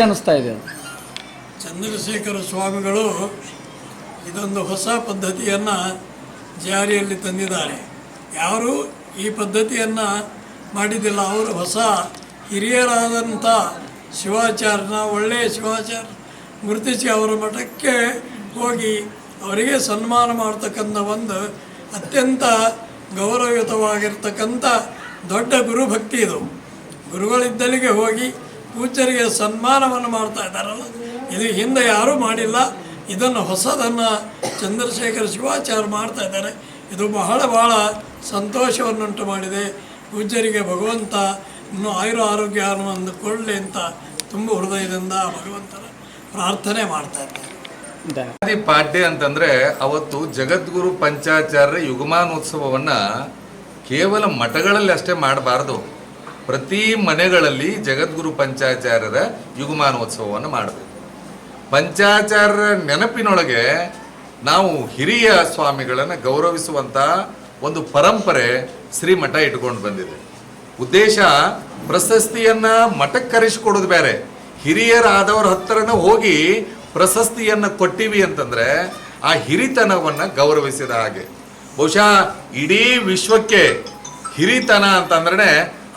ಅನ್ನಿಸ್ತಾ ಇದೆ? ಚಂದ್ರಶೇಖರ ಸ್ವಾಮಿಗಳು ಇದೊಂದು ಹೊಸ ಪದ್ಧತಿಯನ್ನು ಜಾರಿಯಲ್ಲಿ ತಂದಿದ್ದಾರೆ. ಯಾರೂ ಈ ಪದ್ಧತಿಯನ್ನು ಮಾಡಿದ್ದಿಲ್ಲ. ಅವರು ಹೊಸ ಹಿರಿಯರಾದಂಥ ಶಿವಾಚಾರ್ಯನ ಒಳ್ಳೆಯ ಶಿವಾಚಾರ್ಯ ಗುರುತಿಸಿ ಅವರ ಮಠಕ್ಕೆ ಹೋಗಿ ಅವರಿಗೆ ಸನ್ಮಾನ ಮಾಡ್ತಕ್ಕಂಥ ಒಂದು ಅತ್ಯಂತ ಗೌರವಯುತವಾಗಿರ್ತಕ್ಕಂಥ ದೊಡ್ಡ ಗುರುಭಕ್ತಿ ಇದು. ಗುರುಗಳಿದ್ದಲ್ಲಿಗೆ ಹೋಗಿ ಪೂಜ್ಯರಿಗೆ ಸನ್ಮಾನವನ್ನು ಮಾಡ್ತಾ ಇದ್ದಾರಲ್ಲ, ಇದು ಹಿಂದೆ ಯಾರೂ ಮಾಡಿಲ್ಲ. ಇದನ್ನು ಹೊಸದನ್ನು ಚಂದ್ರಶೇಖರ ಶಿವಾಚಾರ್ಯ ಮಾಡ್ತಾ ಇದ್ದಾರೆ. ಇದು ಬಹಳ ಸಂತೋಷವನ್ನುಂಟು ಮಾಡಿದೆ. ಪೂಜ್ಯರಿಗೆ ಭಗವಂತ ಇನ್ನೂ ಆರೋಗ್ಯವನ್ನು ಕೊಡಲಿ ಅಂತ ತುಂಬ ಹೃದಯದಿಂದ ಭಗವಂತನ ಪ್ರಾರ್ಥನೆ ಮಾಡ್ತಾ ಇದ್ದಾರೆ. ಪಾಡ್ಯ ಅಂತಂದ್ರೆ ಅವತ್ತು ಜಗದ್ಗುರು ಪಂಚಾಚಾರ್ಯ ಯುಗಮಾನೋತ್ಸವವನ್ನು ಕೇವಲ ಮಠಗಳಲ್ಲಿ ಅಷ್ಟೇ ಮಾಡಬಾರ್ದು, ಪ್ರತಿ ಮನೆಗಳಲ್ಲಿ ಜಗದ್ಗುರು ಪಂಚಾಚಾರ್ಯರ ಯುಗಮಾನೋತ್ಸವವನ್ನು ಮಾಡಬೇಕು. ಪಂಚಾಚಾರ್ಯರ ನೆನಪಿನೊಳಗೆ ನಾವು ಹಿರಿಯ ಸ್ವಾಮಿಗಳನ್ನು ಗೌರವಿಸುವಂಥ ಒಂದು ಪರಂಪರೆ ಶ್ರೀಮಠ ಇಟ್ಕೊಂಡು ಬಂದಿದೆ. ಉದ್ದೇಶ ಪ್ರಶಸ್ತಿಯನ್ನು ಮಠಕ್ಕೆ ಕರೆಸಿಕೊಡೋದು ಬೇರೆ, ಹಿರಿಯರಾದವ್ರ ಹತ್ರನ ಹೋಗಿ ಪ್ರಶಸ್ತಿಯನ್ನು ಕೊಟ್ಟಿವಿ ಅಂತಂದರೆ ಆ ಹಿರಿತನವನ್ನು ಗೌರವಿಸಿದ ಹಾಗೆ. ಬಹುಶಃ ಇಡೀ ವಿಶ್ವಕ್ಕೆ ಹಿರಿತನ ಅಂತಂದ್ರೆ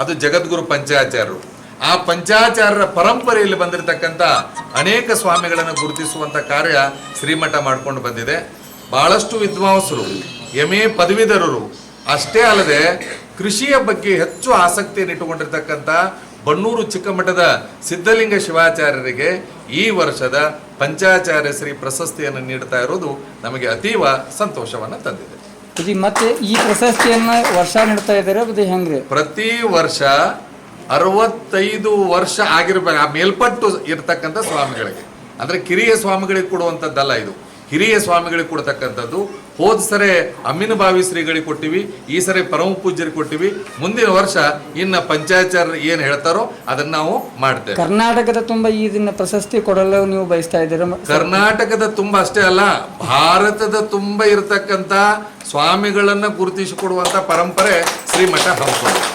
ಅದು ಜಗದ್ಗುರು ಪಂಚಾಚಾರ್ಯರು. ಆ ಪಂಚಾಚಾರ್ಯರ ಪರಂಪರೆಯಲ್ಲಿ ಬಂದಿರತಕ್ಕಂಥ ಅನೇಕ ಸ್ವಾಮಿಗಳನ್ನು ಗುರುತಿಸುವಂಥ ಕಾರ್ಯ ಶ್ರೀಮಠ ಮಾಡ್ಕೊಂಡು ಬಂದಿದೆ. ಭಾಳಷ್ಟು ವಿದ್ವಾಂಸರು, MA ಪದವೀಧರರು ಅಷ್ಟೇ ಅಲ್ಲದೆ ಕೃಷಿಯ ಬಗ್ಗೆ ಹೆಚ್ಚು ಆಸಕ್ತಿಯನ್ನು ಇಟ್ಟುಕೊಂಡಿರ್ತಕ್ಕಂಥ ಬನ್ನೂರು ಚಿಕ್ಕಮಠದ ಸಿದ್ಧಲಿಂಗ ಶಿವಾಚಾರ್ಯರಿಗೆ ಈ ವರ್ಷದ ಪಂಚಾಚಾರ್ಯ ಶ್ರೀ ಪ್ರಶಸ್ತಿಯನ್ನು ನೀಡ್ತಾ ಇರೋದು ನಮಗೆ ಅತೀವ ಸಂತೋಷವನ್ನು ತಂದಿದೆ. ಮತ್ತೆ ಈ ಪ್ರಶಸ್ತಿಯನ್ನು ವರ್ಷ ನೀಡ್ತಾ ಇದ್ದಾರೆ, ಅದು ಹೆಂಗ್ರಿ? ಪ್ರತಿ ವರ್ಷ 65 ವರ್ಷ ಆಗಿರ್ಬೇಕು ಆ ಮೇಲ್ಪಟ್ಟು ಇರ್ತಕ್ಕಂಥ ಸ್ವಾಮಿಗಳಿಗೆ, ಅಂದರೆ ಕಿರಿಯ ಸ್ವಾಮಿಗಳಿಗೆ ಕೊಡುವಂಥದ್ದಲ್ಲ ಇದು, ಹಿರಿಯ ಸ್ವಾಮಿಗಳಿಗೆ ಕೊಡ್ತಕ್ಕಂಥದ್ದು. ಹೋದ ಸರಿ ಅಮ್ಮಿನಭಾವಿ ಶ್ರೀಗಳಿಗೆ ಕೊಟ್ಟಿವಿ, ಈ ಸರಿ ಪರಮ ಪೂಜ್ಯರಿಗೆ ಕೊಟ್ಟಿವಿ. ಮುಂದಿನ ವರ್ಷ ಇನ್ನು ಪಂಚಾಚಾರ್ಯರು ಏನು ಹೇಳ್ತಾರೋ ಅದನ್ನು ನಾವು ಮಾಡ್ತೇವೆ. ಕರ್ನಾಟಕದ ತುಂಬ ಇದನ್ನ ಪ್ರಶಸ್ತಿ ಕೊಡಲು ನೀವು ಬಯಸ್ತಾ ಇದ್ದೀರಾ? ಕರ್ನಾಟಕದ ತುಂಬ ಅಷ್ಟೇ ಅಲ್ಲ, ಭಾರತದ ತುಂಬ ಇರತಕ್ಕಂಥ ಸ್ವಾಮಿಗಳನ್ನು ಗುರುತಿಸಿಕೊಡುವಂಥ ಪರಂಪರೆ ಶ್ರೀಮಠ ಹಮ್ಮಿಕೊಂಡಿದೆ.